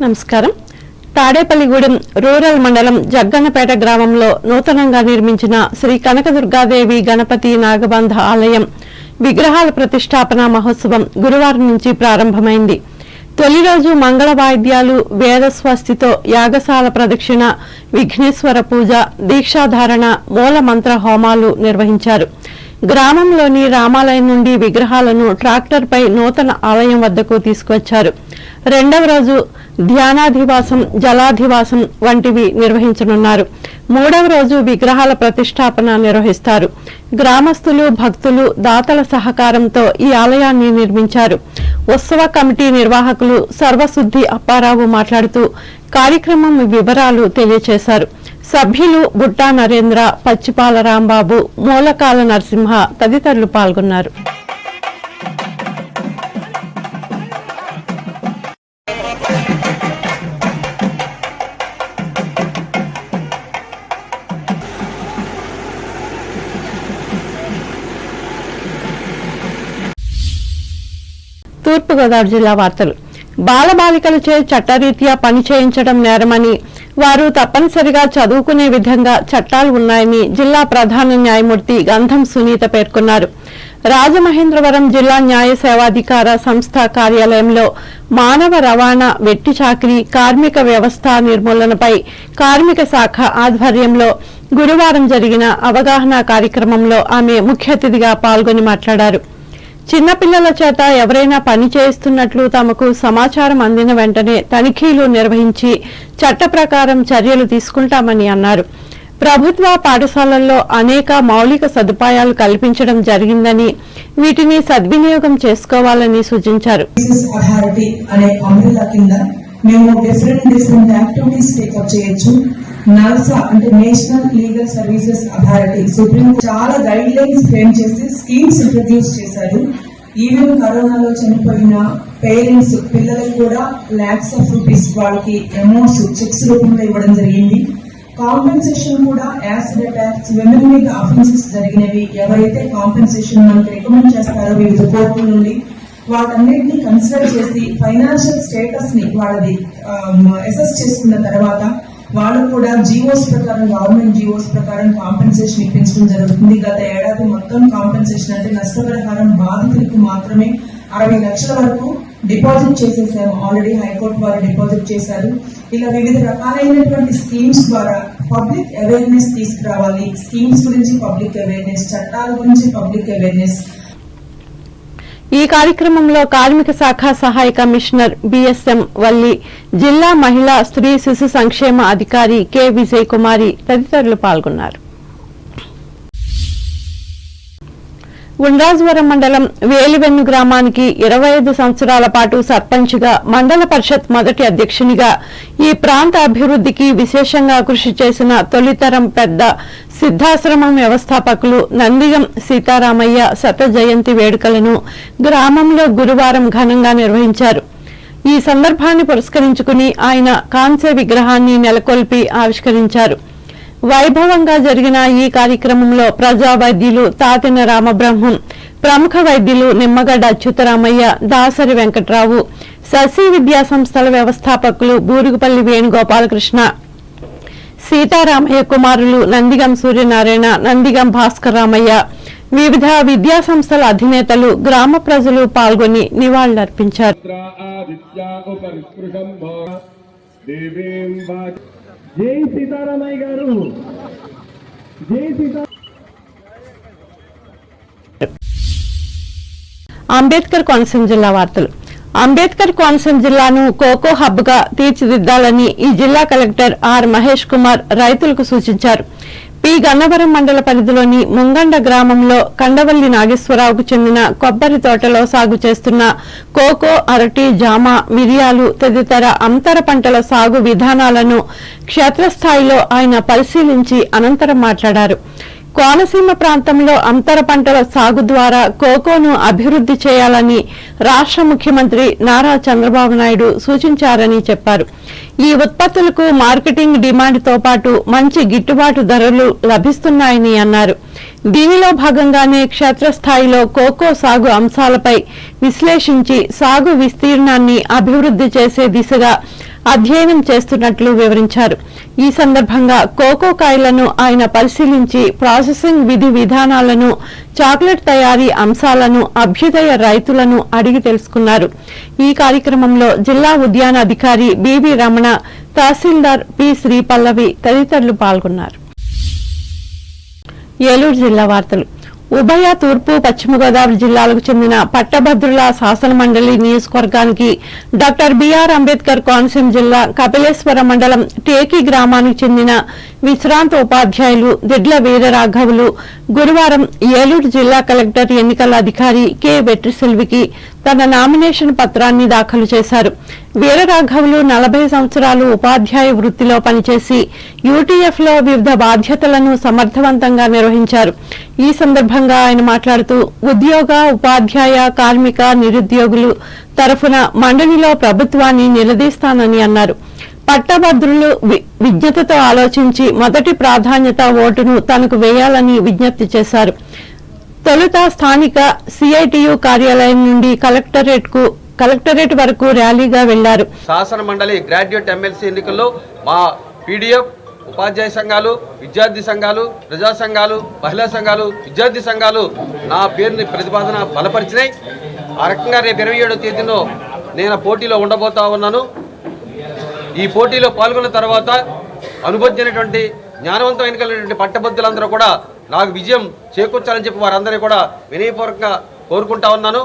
నమస్కారం. తాడేపల్లిగూడెం రూరల్ మండలం జగ్గన్నపేట గ్రామంలో నూతనంగా నిర్మించిన శ్రీ కనకదుర్గాదేవి గణపతి నాగబంధ ఆలయం విగ్రహాల ప్రతిష్టాపన మహోత్సవం గురువారం నుంచి ప్రారంభమైంది. తొలి రోజు మంగళ వాయిద్యాలు, వేద స్వస్తితో యాగశాల ప్రదక్షిణ, విఘ్నేశ్వర పూజ, దీక్షాధారణ, మూల మంత్ర హోమాలు నిర్వహించారు. గ్రామంలోని రామాలయం నుండి విగ్రహాలను ట్రాక్టర్పై నూతన ఆలయం వద్దకు తీసుకువచ్చారు. రెండవ రోజు ధ్యానాధివాసం, జలాధివాసం వంటివి నిర్వహించనున్నారు. మూడవ రోజు విగ్రహాల ప్రతిష్టాపన నిర్వహిస్తారు. గ్రామస్తులు, భక్తులు, దాతల సహకారంతో ఈ ఆలయాన్ని నిర్మించారు. ఉత్సవ కమిటీ నిర్వాహకులు సర్వశుద్ధి అప్పారావు మాట్లాడుతూ కార్యక్రమం వివరాలు తెలియజేశారు. సభ్యులు బుట్టా నరేంద్ర, పచ్చిపాల రాంబాబు, మూలకాల నరసింహ తదితరులు పాల్గొన్నారు. తూర్పుగోదావరి జిల్లా వార్తలు. బాలబాలికలచే చట్టరీత్యా పని చేయించడం నేరమని, వారు తప్పనిసరిగా చదువుకునే విధంగా చట్టాలు ఉన్నాయని జిల్లా ప్రధాన న్యాయమూర్తి గంధం సునీత పేర్కొన్నారు. రాజమహేంద్రవరం జిల్లా న్యాయ సేవాధికార సంస్థ కార్యాలయంలో మానవ రవాణా, వెట్టి చాకిరీ, కార్మిక వ్యవస్థ నిర్మూలనపై కార్మిక శాఖ ఆధ్వర్యంలో గురువారం జరిగిన అవగాహన కార్యక్రమంలో ఆమె ముఖ్య అతిథిగా పాల్గొని మాట్లాడారు. చిన్నపిల్లల చేత ఎవరైనా పని చేయిస్తున్నట్లు తమకు సమాచారం అందిన వెంటనే తనిఖీలు నిర్వహించి చట్ట ప్రకారం చర్యలు తీసుకుంటామని అన్నారు. ప్రభుత్వ పాఠశాలల్లో అనేక మౌలిక సదుపాయాలు కల్పించడం జరిగిందని, వీటిని సద్వినియోగం చేసుకోవాలని సూచించారు. నల్సా అంటే national legal services authority supreme చాలా గైడ్ లైన్స్ ఫ్రేమ్ చేసి స్కీమ్స్ ఇంట్రడ్యూస్ చేశారు. ఈవెన్ కరోనాలో చనిపోయిన పేరెంట్స్ పిల్లలకు కూడా లాక్స్ ఆఫ్ రూపీస్ వాళ్ళకి అమౌంట్స్ చెక్స్ రూపంలో ఇవ్వడం జరిగింది. కాంపెన్సేషన్ కూడా యాసిడ్ అటాక్స్, విమెన్ మీద అఫెన్సెస్ జరిగినవి ఎవరైతే కాంపెన్సేషన్ మనకు రికమెండ్ చేస్తారో వివిధ కోర్టుల నుండి వాటన్నిటిని కన్సిడర్ చేసి ఫైనాన్షియల్ స్టేటస్ ని వాళ్ళది అసెస్ చేసుకున్న తర్వాత వాళ్ళకు కూడా జీవోస్ ప్రకారం, గవర్నమెంట్ జీవోస్ ప్రకారం కాంపెన్సేషన్ ఇప్పించడం జరుగుతుంది. గత ఏడాది మొత్తం కాంపెన్సేషన్ అంటే నష్టపరిహారం బాధితులకు మాత్రమే 60 లక్షల వరకు డిపాజిట్ చేసేసాము. ఆల్రెడీ హైకోర్టు వారు డిపాజిట్ చేశారు. ఇలా వివిధ రకాలైనటువంటి స్కీమ్స్ ద్వారా పబ్లిక్ అవేర్నెస్ తీసుకురావాలి. స్కీమ్స్ గురించి పబ్లిక్ అవేర్నెస్, చట్టాల గురించి పబ్లిక్ అవేర్నెస్. ఈ కార్యక్రమంలో కార్మిక శాఖ సహాయ కమిషనర్ బిఎస్ఎం వల్లి, జిల్లా మహిళా, స్త్రీ, శిశు సంక్షేమ అధికారి కె విజయ్ కుమారి తదితరులు పాల్గొన్నారు. ఉండ్రాజవరం మండలం వేలివెన్ను గ్రామానికి 25 సంవత్సరాల పాటు సర్పంచ్గా, మండల పరిషత్ మొదటి అధ్యక్షునిగా, ఈ ప్రాంత అభివృద్ధికి విశేషంగా కృషి చేసిన తొలితరం పెద్ద సిద్ధాశ్రమం వ్యవస్థాపకులు నందిగం సీతారామయ్య శత జయంతి వేడుకలను గ్రామంలో గురువారం ఘనంగా నిర్వహించారు. ఈ సందర్భాన్ని పురస్కరించుకుని ఆయన కాంస్య విగ్రహాన్ని నెలకొల్పి ఆవిష్కరించారు. వైభవంగా జరిగిన ఈ కార్యక్రమంలో ప్రజా వైద్యులు తాతిన రామబ్రహ్మం, ప్రముఖ వైద్యులు నిమ్మగడ్డ అచ్యుతరామయ్య, దాసరి వెంకట్రావు, శశి విద్యా సంస్థల వ్యవస్థాపకులు బూరుగుపల్లి వేణుగోపాలకృష్ణ, సీతారామయ్య కుమారులు నందిగం సూర్యనారాయణ, నందిగం భాస్కర్ రామయ్య, వివిధ విద్యా సంస్థల అధినేతలు, గ్రామ ప్రజలు పాల్గొని నివాళులర్పించారు. జై సీతారామయ్య గారు, జై సీతా. అంబేద్కర్ కోనసీమ జిల్లా వార్తలు. అంబేద్కర్ కోనసీమ జిల్లాను కోకో హబ్ గా తీర్చిదిద్దాలని ఈ జిల్లా కలెక్టర్ ఆర్ మహేష్ కుమార్ రైతులకు సూచించారు. పి గన్నవరం మండల పరిధిలోని ముంగండ గ్రామంలో కండవల్లి నాగేశ్వరరావుకు చెందిన కొబ్బరి తోటలో సాగు చేస్తున్న కోకో, అరటి, జామ, మిరియాలు తదితర అంతర పంటల సాగు విధానాలను క్షేత్రస్థాయిలో ఆయన పరిశీలించి అనంతరం మాట్లాడారు. కోనసీమ ప్రాంతంలో అంతర పంటల సాగు ద్వారా కోకోను అభివృద్ధి చేయాలని రాష్ట్ర ముఖ్యమంత్రి నారా చంద్రబాబు నాయుడు సూచించారని చెప్పారు. ఈ ఉత్పత్తులకు మార్కెటింగ్ డిమాండ్తో పాటు మంచి గిట్టుబాటు ధరలు లభిస్తున్నాయని అన్నారు. దీనిలో భాగంగానే క్షేత్రస్థాయిలో కోకో సాగు అంశాలపై విశ్లేషించి సాగు విస్తీర్ణాన్ని అభివృద్ధి చేసే దిశగా అధ్యయనం చేస్తున్నట్లు వివరించారు. ఈ సందర్భంగా కోకో కాయలను ఆయన పరిశీలించి ప్రాసెసింగ్ విధి విధానాలను, చాక్లెట్ తయారీ అంశాలను అభ్యుదయ రైతులను అడిగి తెలుసుకున్నారు. ఈ కార్యక్రమంలో జిల్లా ఉద్యాన అధికారి బివి రమణ, తహసీల్దార్ పి శ్రీపల్లవి తదితరులు పాల్గొన్నారు. ఏలూరు జిల్లా వార్తలు. ఉభయ, తూర్పు, పశ్చిమ గోదావరి జిల్లాలకు చెందిన పట్టభద్రుల శాసన మండలి నియోజకవర్గానికి డాక్టర్ బిఆర్ అంబేద్కర్ కోనసీమ జిల్లా కపిలేశ్వర మండలం టేకి గ్రామానికి చెందిన విశ్రాంత ఉపాధ్యాయులు దిడ్ల వీరరాఘవులు గురువారం ఏలూరు జిల్లా కలెక్టర్ ఎన్నికల అధికారి కె వెట్రిసెల్వికి తన నామినేషన్ పత్రాన్ని దాఖలు చేశారు. వీరరాఘవులు 40 సంవత్సరాలు ఉపాధ్యాయ వృత్తిలో పనిచేసి యూటీఎఫ్ లో వివిధ బాధ్యతలను సమర్థవంతంగా నిర్వహించారు. ఈ సందర్భంగా ఆయన మాట్లాడుతూ ఉద్యోగ, ఉపాధ్యాయ, కార్మిక, నిరుద్యోగులు తరఫున మండలిలో ప్రభుత్వాన్ని నిలదీస్తానని అన్నారు. పట్టభద్రులు విజ్ఞతతో ఆలోచించి మొదటి ప్రాధాన్యత ఓటును తనకు వేయాలని విజ్ఞప్తి చేశారు. తొలుత స్థానిక సిఐటియు కార్యాలయం నుండి కలెక్టరేట్ వరకు ర్యాలీగా వెళ్లారు. శాసన మండలి గ్రాడ్యుయేట్ ఎమ్మెల్సీ ఎన్నికల్లో మా పీడీఎఫ్, ఉపాధ్యాయ సంఘాలు, విద్యార్థి సంఘాలు, ప్రజా సంఘాలు, మహిళా సంఘాలు, విద్యార్థి సంఘాలు నా పేరుని ప్రతిపాదన బలపరిచినాయి. ఆ రకంగా రేపు 27వ తేదీలో నేను పోటీలో ఉండబోతా ఉన్నాను. ఈ పోటీలో పాల్గొన్న తర్వాత అనుభవజ్ఞమైనటువంటి జ్ఞానవంతమైన కలిగినటువంటి పట్టభద్రులందరూ కూడా నాకు విజయం చేకూర్చాలని చెప్పి వారందరూ కూడా వినయపూర్వకంగా కోరుకుంటా ఉన్నాను.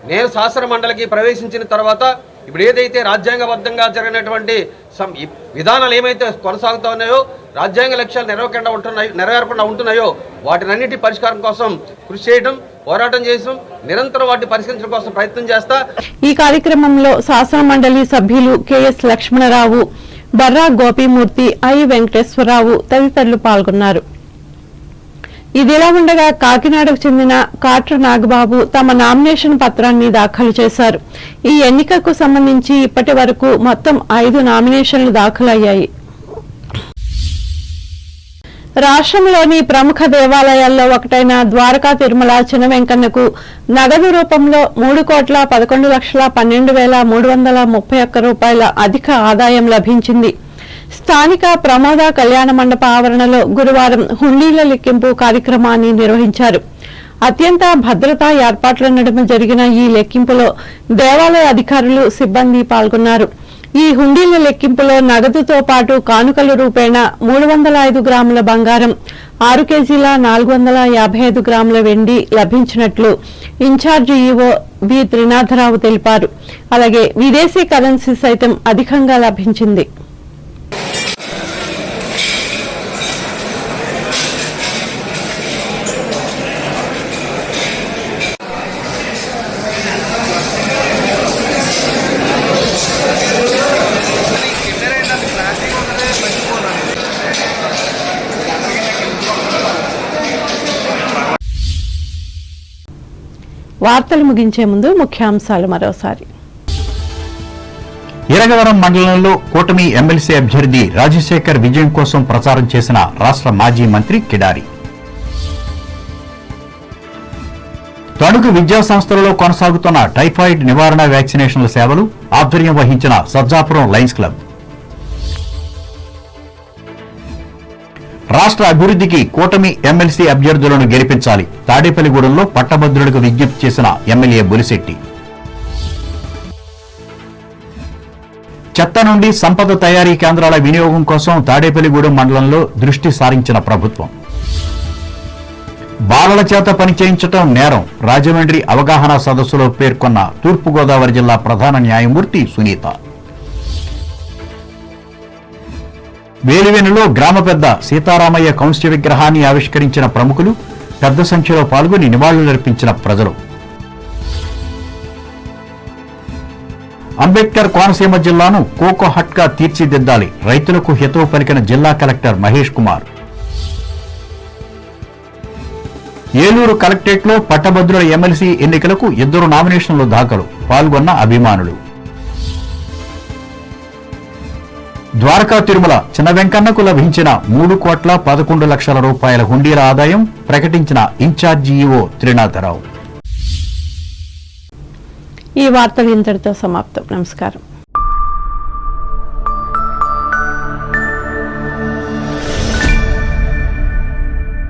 నేను శాసన మండలికి ప్రవేశించిన తర్వాత ఇప్పుడు ఏదైతే రాజ్యాంగబద్ధంగా జరిగినటువంటి విధానాలు ఏమైతే కొనసాగుతూ ఉన్నాయో, రాజ్యాంగ లక్ష్యాలు నెరవేరకుండా ఉంటున్నాయో వాటినన్నిటి పరిష్కారం కోసం కృషి చేయడం, పోరాటం చేసాం. నిరంతరం వాటిని పరిష్కరించడం కోసం ప్రయత్నం చేస్తా. ఈ కార్యక్రమంలో శాసన మండలి సభ్యులు కెఎస్ లక్ష్మణరావు, బర్రా గోపీమూర్తి, ఐ వెంకటేశ్వరరావు తదితరులు పాల్గొన్నారు. ఇదిలా ఉండగా కాకినాడకు చెందిన కాట్ర నాగబాబు తమ నామినేషన్ పత్రాన్ని దాఖలు చేశారు. ఈ ఎన్నికకు సంబంధించి ఇప్పటి వరకు మొత్తం 5 నామినేషన్లు దాఖలయ్యాయి. రాష్ట్రంలోని ప్రముఖ దేవాలయాల్లో ఒకటైన ద్వారకా తిరుమల చిన్న వెంకన్నకు నగదు రూపంలో 3,11,12,331 రూపాయల అధిక ఆదాయం లభించింది. స్థానిక ప్రమోద కళ్యాణ మండప ఆవరణలో గురువారం హుండీల లెక్కింపు కార్యక్రమాన్ని నిర్వహించారు. అత్యంత భద్రతా ఏర్పాట్ల నడుమ జరిగిన ఈ లెక్కింపులో దేవాలయ అధికారులు, సిబ్బంది పాల్గొన్నారు. ఈ హుండీల లెక్కింపులో నగదుతో పాటు కానుకల రూపేణా 305 గ్రాముల బంగారం, 6 కేజీల 455 గ్రాముల వెండి లభించినట్లు ఇన్ఛార్జి ఈవో వి త్రినాథరావు తెలిపారు. అలాగే విదేశీ కరెన్సీ సైతం అధికంగా లభించింది. వార్తలు ముగించే ముందు ముఖ్యాంశాలు మరోసారి. ఇరగవరం మండలంలో కూటమి ఎమ్మెల్సీ అభ్యర్థి రాజశేఖర్ విజయం కోసం ప్రచారం చేసిన రాష్ట్ర మాజీ మంత్రి కిడారి. తణుకు విద్యా సంస్థలలో కొనసాగుతున్న టైఫాయిడ్ నివారణ వ్యాక్సినేషన్ల సేవలు ఆధ్వర్యం వహించిన సజ్జాపురం లయన్స్ క్లబ్. రాష్ట్ర అభివృద్ధికి కూటమి ఎమ్మెల్సీ అభ్యర్థులను గెలిపించాలి, తాడేపల్లిగూడెంలో పట్టభద్రులకు విజ్ఞప్తి చేసిన ఎమ్మెల్యే బొలిశెట్టి. చెత్త నుండి సంపద తయారీ కేంద్రాల వినియోగం కోసం తాడేపల్లిగూడెం మండలంలో దృష్టి సారించిన ప్రభుత్వం. బాలల చేత పనిచేయించడం నేరం, రాజమండ్రి అవగాహన సదస్సులో పేర్కొన్న తూర్పుగోదావరి జిల్లా ప్రధాన న్యాయమూర్తి సునీత. వేలివెనులో గ్రామ పెద్ద సీతారామయ్య కౌన్స్య విగ్రహాన్ని ఆవిష్కరించిన ప్రముఖులు, పెద్ద సంఖ్యలో పాల్గొని నివాళులర్పించిన ప్రజలు. అంబేద్కర్ కోనసీమ జిల్లాను కోకో హట్ గా తీర్చిదిద్దాలి, రైతులకు హితవు పలికిన జిల్లా కలెక్టర్ మహేష్ కుమార్. ఏలూరు కలెక్టరేట్లో పట్టభద్రుల ఎమ్మెల్సీ ఎన్నికలకు 2 నామినేషన్లు దాఖలు, పాల్గొన్న అభిమానులు. ద్వారకా తిరుమల చిన్న వెంకన్నకు లభించిన 3,11,00,000 రూపాయల హుండీల ఆదాయం ప్రకటించిన ఇన్ఛార్జి ఈవో త్రినాథరావు. ఈ వార్తలు ఇంతటితో సమాప్తం. నమస్కారం.